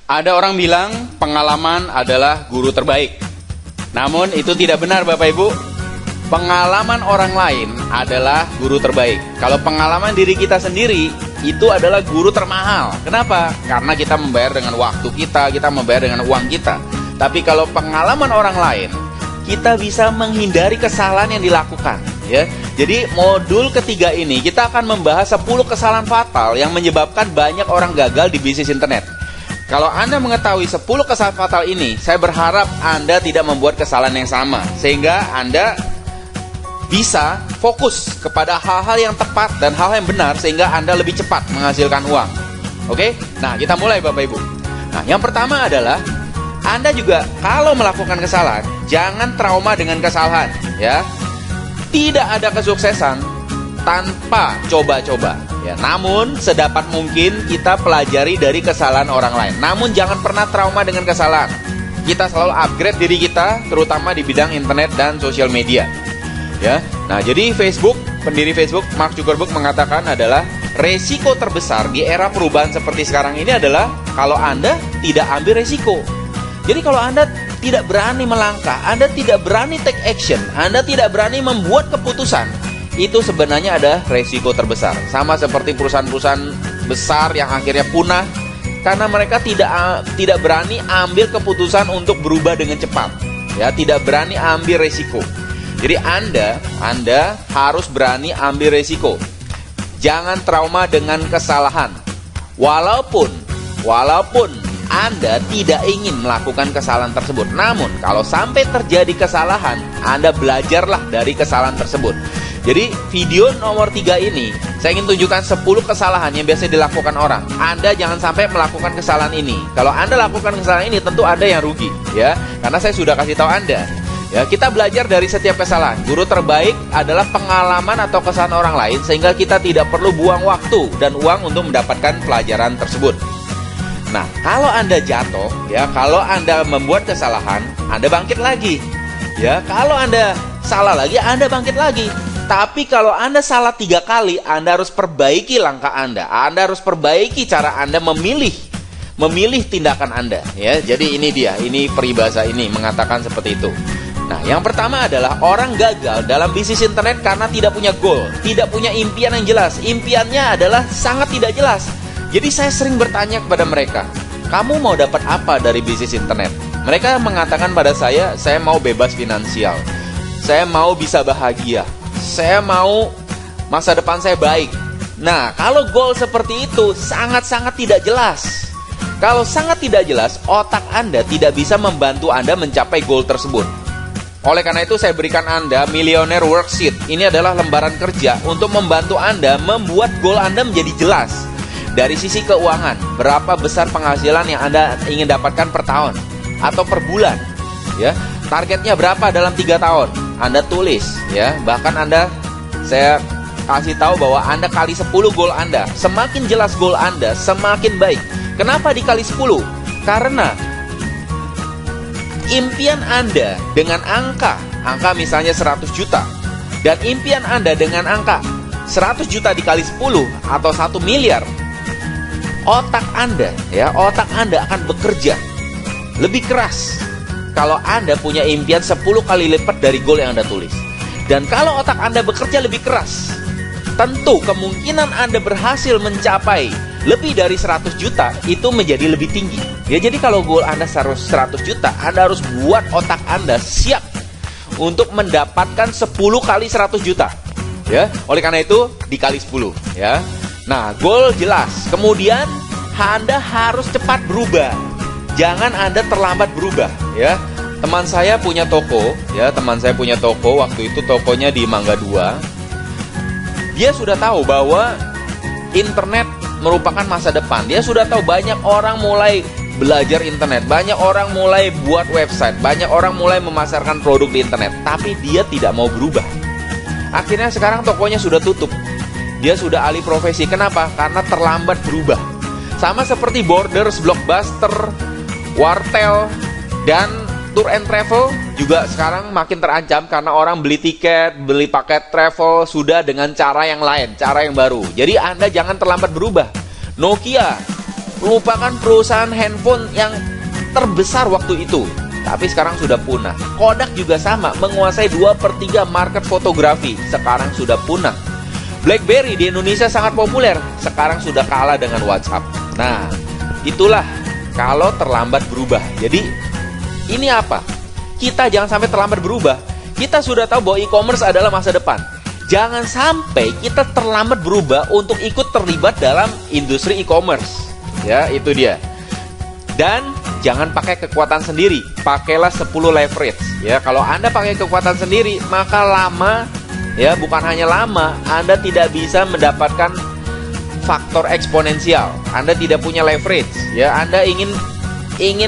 Ada orang bilang pengalaman adalah guru terbaik. Namun itu tidak benar Bapak Ibu. Pengalaman orang lain adalah guru terbaik. Kalau pengalaman diri kita sendiri, itu adalah guru termahal. Kenapa? Karena kita membayar dengan waktu kita membayar dengan uang kita. Tapi kalau pengalaman orang lain, kita bisa menghindari kesalahan yang dilakukan, ya. Jadi modul ketiga ini kita akan membahas 10 kesalahan fatal yang menyebabkan banyak orang gagal di bisnis internet. Kalau Anda mengetahui 10 kesalahan fatal ini, saya berharap Anda tidak membuat kesalahan yang sama, sehingga Anda bisa fokus kepada hal-hal yang tepat dan hal yang benar, sehingga Anda lebih cepat menghasilkan uang. Oke? Nah, kita mulai Bapak Ibu. Nah, yang pertama adalah Anda juga kalau melakukan kesalahan, jangan trauma dengan kesalahan, ya. Tidak ada kesuksesan tanpa coba-coba, ya. Namun sedapat mungkin kita pelajari dari kesalahan orang lain. Namun jangan pernah trauma dengan kesalahan. Kita selalu upgrade diri kita, terutama di bidang internet dan sosial media, ya. Nah, jadi pendiri Facebook Mark Zuckerberg mengatakan adalah resiko terbesar di era perubahan seperti sekarang ini adalah kalau Anda tidak ambil resiko. Jadi kalau Anda tidak berani melangkah, Anda tidak berani take action, Anda tidak berani membuat keputusan, itu sebenarnya ada resiko terbesar. Sama seperti perusahaan-perusahaan besar yang akhirnya punah karena mereka tidak berani ambil keputusan untuk berubah dengan cepat, ya, tidak berani ambil resiko. Jadi Anda harus berani ambil resiko. Jangan trauma dengan kesalahan. Walaupun Anda tidak ingin melakukan kesalahan tersebut. Namun, kalau sampai terjadi kesalahan, Anda belajarlah dari kesalahan tersebut. Jadi, video nomor 3 ini, saya ingin tunjukkan 10 kesalahan yang biasa dilakukan orang. Anda jangan sampai melakukan kesalahan ini. Kalau Anda lakukan kesalahan ini, tentu Anda yang rugi, ya. Karena saya sudah kasih tahu Anda. Ya, kita belajar dari setiap kesalahan. Guru terbaik adalah pengalaman atau kesalahan orang lain, sehingga kita tidak perlu buang waktu dan uang untuk mendapatkan pelajaran tersebut. Nah, kalau Anda jatuh, ya, kalau Anda membuat kesalahan, Anda bangkit lagi. Ya, kalau Anda salah lagi, Anda bangkit lagi. Tapi kalau Anda salah 3 kali, Anda harus perbaiki langkah Anda. Anda harus perbaiki cara Anda memilih tindakan Anda, ya. Jadi ini peribahasa ini mengatakan seperti itu. Nah, yang pertama adalah orang gagal dalam bisnis internet karena tidak punya goal, tidak punya impian yang jelas. Impiannya adalah sangat tidak jelas. Jadi saya sering bertanya kepada mereka, kamu mau dapat apa dari bisnis internet? Mereka mengatakan pada saya mau bebas finansial, saya mau bisa bahagia, saya mau masa depan saya baik. Nah, kalau goal seperti itu sangat-sangat tidak jelas. Kalau sangat tidak jelas, otak Anda tidak bisa membantu Anda mencapai goal tersebut. Oleh karena itu saya berikan Anda Millionaire Worksheet. Ini adalah lembaran kerja untuk membantu Anda membuat goal Anda menjadi jelas. Dari sisi keuangan, berapa besar penghasilan yang Anda ingin dapatkan per tahun atau per bulan, ya. Targetnya berapa dalam 3 tahun? Anda tulis, ya. Bahkan saya kasih tahu bahwa Anda kali 10 goal Anda. Semakin jelas goal Anda, semakin baik. Kenapa dikali 10? Karena impian Anda dengan angka misalnya 100 juta dan impian Anda dengan angka 100 juta dikali 10 atau 1 miliar, otak Anda akan bekerja lebih keras kalau Anda punya impian 10 kali lipat dari goal yang Anda tulis. Dan kalau otak Anda bekerja lebih keras, tentu kemungkinan Anda berhasil mencapai lebih dari 100 juta itu menjadi lebih tinggi. Ya, jadi kalau goal Anda 100 juta, Anda harus buat otak Anda siap untuk mendapatkan 10 kali 100 juta. Ya, oleh karena itu dikali 10, ya. Nah, goal jelas. Kemudian Anda harus cepat berubah. Jangan Anda terlambat berubah, ya. Teman saya punya toko, waktu itu tokonya di Mangga 2. Dia sudah tahu bahwa internet merupakan masa depan. Dia sudah tahu banyak orang mulai belajar internet, banyak orang mulai buat website, banyak orang mulai memasarkan produk di internet, tapi dia tidak mau berubah. Akhirnya sekarang tokonya sudah tutup. Dia sudah alih profesi. Kenapa? Karena terlambat berubah. Sama seperti Borders, Blockbuster, Wartel, dan Tour and Travel juga sekarang makin terancam karena orang beli tiket, beli paket travel sudah dengan cara yang lain, cara yang baru. Jadi Anda jangan terlambat berubah. Nokia merupakan perusahaan handphone yang terbesar waktu itu, tapi sekarang sudah punah. Kodak juga sama, menguasai 2/3 market fotografi, sekarang sudah punah. BlackBerry di Indonesia sangat populer, sekarang sudah kalah dengan WhatsApp. Nah, itulah kalau terlambat berubah. Jadi, ini apa? Kita jangan sampai terlambat berubah. Kita sudah tahu bahwa e-commerce adalah masa depan. Jangan sampai kita terlambat berubah untuk ikut terlibat dalam industri e-commerce. Ya, itu dia. Dan jangan pakai kekuatan sendiri, pakailah 10 leverage. Ya, kalau Anda pakai kekuatan sendiri, maka lama, ya bukan hanya lama, Anda tidak bisa mendapatkan faktor eksponensial. Anda tidak punya leverage. Ya, Anda ingin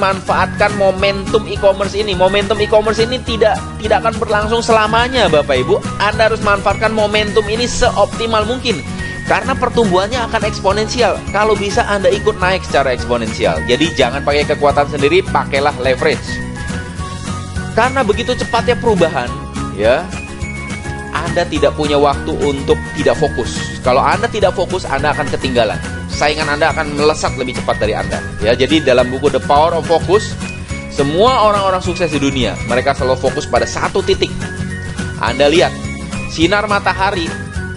manfaatkan momentum e-commerce ini. Momentum e-commerce ini tidak akan berlangsung selamanya, Bapak Ibu. Anda harus manfaatkan momentum ini seoptimal mungkin, karena pertumbuhannya akan eksponensial. Kalau bisa Anda ikut naik secara eksponensial. Jadi jangan pakai kekuatan sendiri, pakailah leverage. Karena begitu cepatnya perubahan, ya, Anda tidak punya waktu untuk tidak fokus. Kalau Anda tidak fokus, Anda akan ketinggalan. Saingan Anda akan melesat lebih cepat dari Anda. Ya, jadi dalam buku The Power of Focus, semua orang-orang sukses di dunia, mereka selalu fokus pada satu titik. Anda lihat, sinar matahari,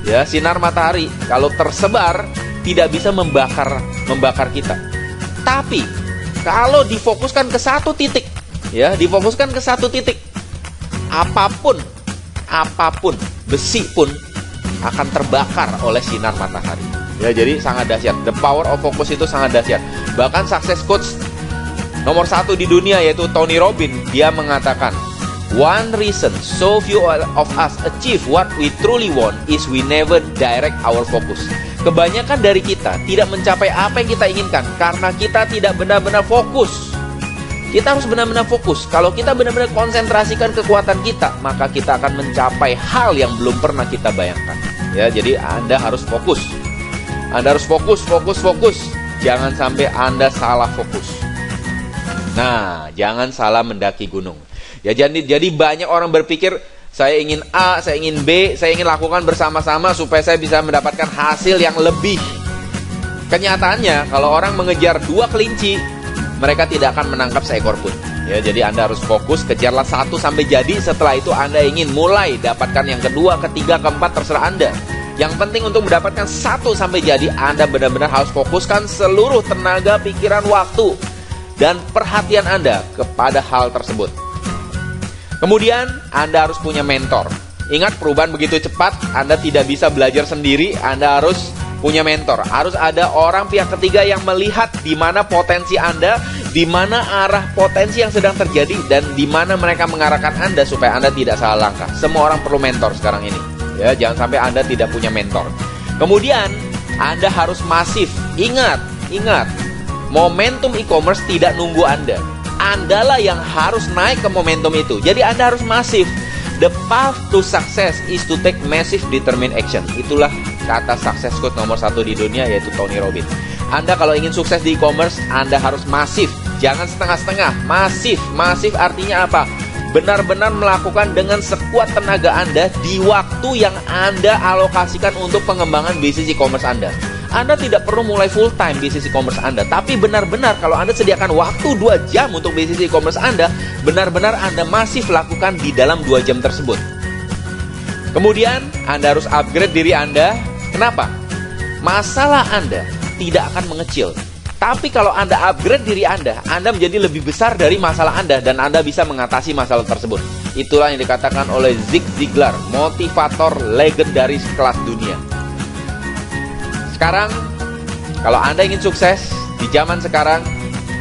ya, sinar matahari kalau tersebar tidak bisa membakar kita. Tapi kalau difokuskan ke satu titik, ya, difokuskan ke satu titik, apapun, besi pun akan terbakar oleh sinar matahari. Ya, jadi sangat dahsyat. The power of focus itu sangat dahsyat. Bahkan success coach nomor 1 di dunia, yaitu Tony Robbins, dia mengatakan, one reason so few of us achieve what we truly want is we never direct our focus. Kebanyakan dari kita tidak mencapai apa yang kita inginkan karena kita tidak benar-benar fokus. Kita harus benar-benar fokus. Kalau kita benar-benar konsentrasikan kekuatan kita, maka kita akan mencapai hal yang belum pernah kita bayangkan. Ya, jadi Anda harus fokus. Anda harus fokus. Jangan sampai Anda salah fokus. Nah, jangan salah mendaki gunung. Ya, jadi banyak orang berpikir, saya ingin A, saya ingin B, saya ingin lakukan bersama-sama supaya saya bisa mendapatkan hasil yang lebih. Kenyataannya, kalau orang mengejar 2 kelinci, mereka tidak akan menangkap seekor pun. Ya, jadi Anda harus fokus, kejarlah 1 sampai jadi. Setelah itu Anda ingin mulai dapatkan yang kedua, ketiga, keempat, terserah Anda. Yang penting untuk mendapatkan 1 sampai jadi, Anda benar-benar harus fokuskan seluruh tenaga, pikiran, waktu, dan perhatian Anda kepada hal tersebut. Kemudian, Anda harus punya mentor. Ingat, perubahan begitu cepat, Anda tidak bisa belajar sendiri. Anda harus punya mentor. Harus ada orang pihak ketiga yang melihat di mana potensi Anda, di mana arah potensi yang sedang terjadi, dan di mana mereka mengarahkan Anda supaya Anda tidak salah langkah. Semua orang perlu mentor sekarang ini. Ya, jangan sampai Anda tidak punya mentor. Kemudian, Anda harus masif. Ingat, momentum e-commerce tidak nunggu Anda. Andalah yang harus naik ke momentum itu. Jadi Anda harus masif. The path to success is to take massive determined action. Itulah kata sukses coach nomor 1 di dunia, yaitu Tony Robbins. Anda kalau ingin sukses di e-commerce, Anda harus masif. Jangan setengah-setengah. Masif artinya apa? Benar-benar melakukan dengan sekuat tenaga Anda di waktu yang Anda alokasikan untuk pengembangan bisnis e-commerce Anda. Anda tidak perlu mulai full time bisnis e-commerce Anda, tapi benar-benar kalau Anda sediakan waktu 2 jam untuk bisnis e-commerce Anda, benar-benar Anda masif lakukan di dalam 2 jam tersebut. Kemudian Anda harus upgrade diri Anda. Kenapa? Masalah Anda tidak akan mengecil. Tapi kalau Anda upgrade diri Anda menjadi lebih besar dari masalah Anda, dan Anda bisa mengatasi masalah tersebut. Itulah yang dikatakan oleh Zig Ziglar, motivator legendaris kelas dunia. Sekarang, kalau Anda ingin sukses di zaman sekarang,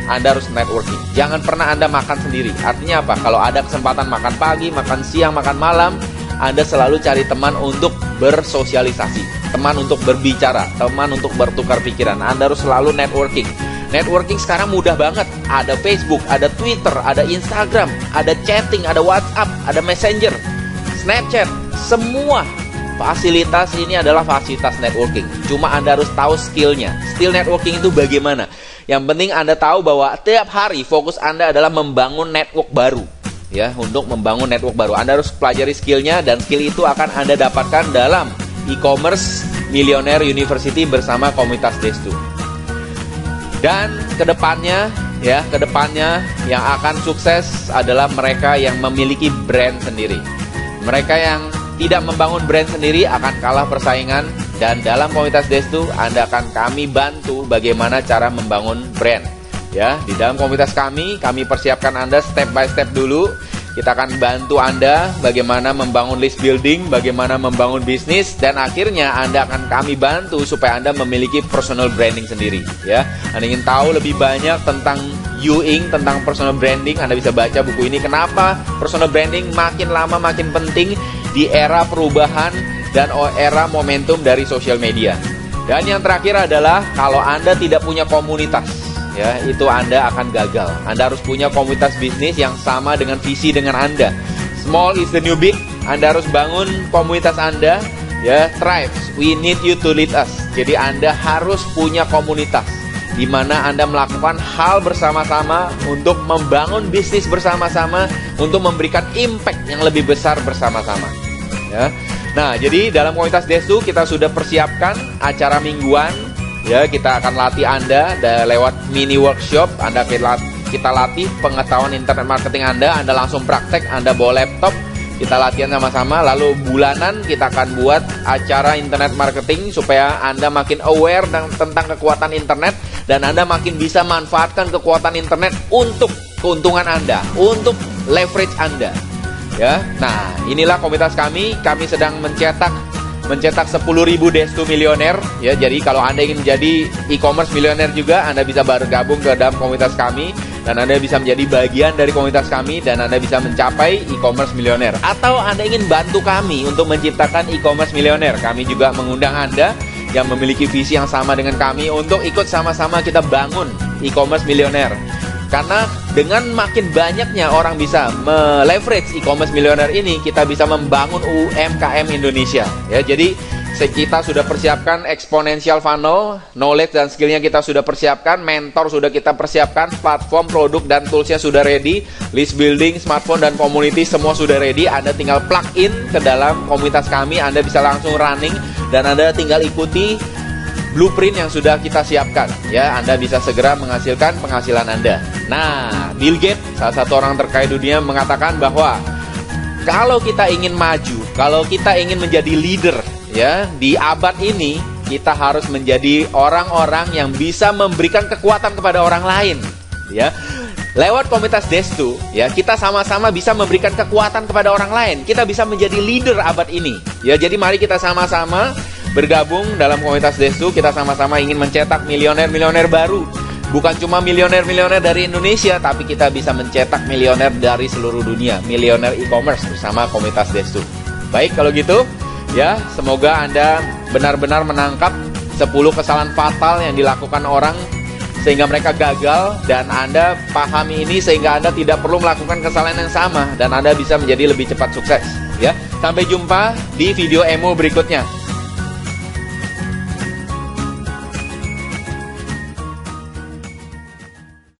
Anda harus networking. Jangan pernah Anda makan sendiri. Artinya apa? Kalau ada kesempatan makan pagi, makan siang, makan malam, Anda selalu cari teman untuk bersosialisasi, teman untuk berbicara, teman untuk bertukar pikiran. Anda harus selalu networking. Networking sekarang mudah banget. Ada Facebook, ada Twitter, ada Instagram, ada chatting, ada WhatsApp, ada Messenger, Snapchat. Semua fasilitas ini adalah fasilitas networking. Cuma Anda harus tahu skillnya. Skill networking itu bagaimana? Yang penting Anda tahu bahwa tiap hari fokus Anda adalah membangun network baru. Ya, untuk membangun network baru Anda harus pelajari skillnya, dan skill itu akan Anda dapatkan dalam e-commerce Millionaire University bersama komunitas Destu. Dan kedepannya yang akan sukses adalah mereka yang memiliki brand sendiri. Mereka yang tidak membangun brand sendiri akan kalah persaingan, dan dalam komunitas Destu Anda akan kami bantu bagaimana cara membangun brand. Ya, di dalam komunitas kami persiapkan Anda step by step dulu. Kita akan bantu Anda bagaimana membangun list building, bagaimana membangun bisnis, dan akhirnya Anda akan kami bantu supaya Anda memiliki personal branding sendiri. Ya, Anda ingin tahu lebih banyak tentang Ewing, tentang personal branding, Anda bisa baca buku ini. Kenapa personal branding makin lama makin penting di era perubahan dan era momentum dari sosial media. Dan yang terakhir adalah kalau Anda tidak punya komunitas, ya, itu Anda akan gagal. Anda harus punya komunitas bisnis yang sama dengan visi dengan Anda. Small is the new big. Anda harus bangun komunitas Anda, ya, thrive. We need you to lead us. Jadi Anda harus punya komunitas di mana Anda melakukan hal bersama-sama untuk membangun bisnis bersama-sama, untuk memberikan impact yang lebih besar bersama-sama. Ya. Nah, jadi dalam komunitas Destu kita sudah persiapkan acara mingguan. Ya, kita akan latih Anda lewat mini workshop. Kita latih pengetahuan internet marketing Anda langsung praktek, Anda bawa laptop, kita latihan sama-sama. Lalu bulanan kita akan buat acara internet marketing supaya Anda makin aware tentang kekuatan internet, dan Anda makin bisa manfaatkan kekuatan internet untuk keuntungan Anda, untuk leverage Anda. Ya, nah inilah komunitas kami sedang mencetak 10.000 Destu milioner. Ya, jadi kalau Anda ingin menjadi e-commerce milioner juga, Anda bisa bergabung ke dalam komunitas kami, dan Anda bisa menjadi bagian dari komunitas kami, dan Anda bisa mencapai e-commerce milioner. Atau Anda ingin bantu kami untuk menciptakan e-commerce milioner, kami juga mengundang Anda yang memiliki visi yang sama dengan kami untuk ikut sama-sama kita bangun e-commerce milioner. Karena dengan makin banyaknya orang bisa meleverage e-commerce milioner ini, kita bisa membangun UMKM Indonesia. Ya, jadi kita sudah persiapkan exponential funnel, knowledge dan skillnya kita sudah persiapkan, mentor sudah kita persiapkan, platform, produk dan toolsnya sudah ready, list building, smartphone dan community semua sudah ready. Anda tinggal plug in ke dalam komunitas kami, Anda bisa langsung running, dan Anda tinggal ikuti blueprint yang sudah kita siapkan. Ya, Anda bisa segera menghasilkan penghasilan Anda. Nah, Bill Gates, salah satu orang terkaya dunia, mengatakan bahwa kalau kita ingin maju, kalau kita ingin menjadi leader, ya, di abad ini, kita harus menjadi orang-orang yang bisa memberikan kekuatan kepada orang lain. Ya, lewat komunitas Destu, ya, kita sama-sama bisa memberikan kekuatan kepada orang lain. Kita bisa menjadi leader abad ini. Ya, jadi mari kita sama-sama bergabung dalam komunitas Destu. Kita sama-sama ingin mencetak milioner-milioner baru. Bukan cuma milioner-milioner dari Indonesia, tapi kita bisa mencetak milioner dari seluruh dunia, milioner e-commerce bersama komunitas Destu. Baik, kalau gitu, ya, semoga Anda benar-benar menangkap 10 kesalahan fatal yang dilakukan orang sehingga mereka gagal, dan Anda pahami ini sehingga Anda tidak perlu melakukan kesalahan yang sama, dan Anda bisa menjadi lebih cepat sukses. Ya, sampai jumpa di video emo berikutnya.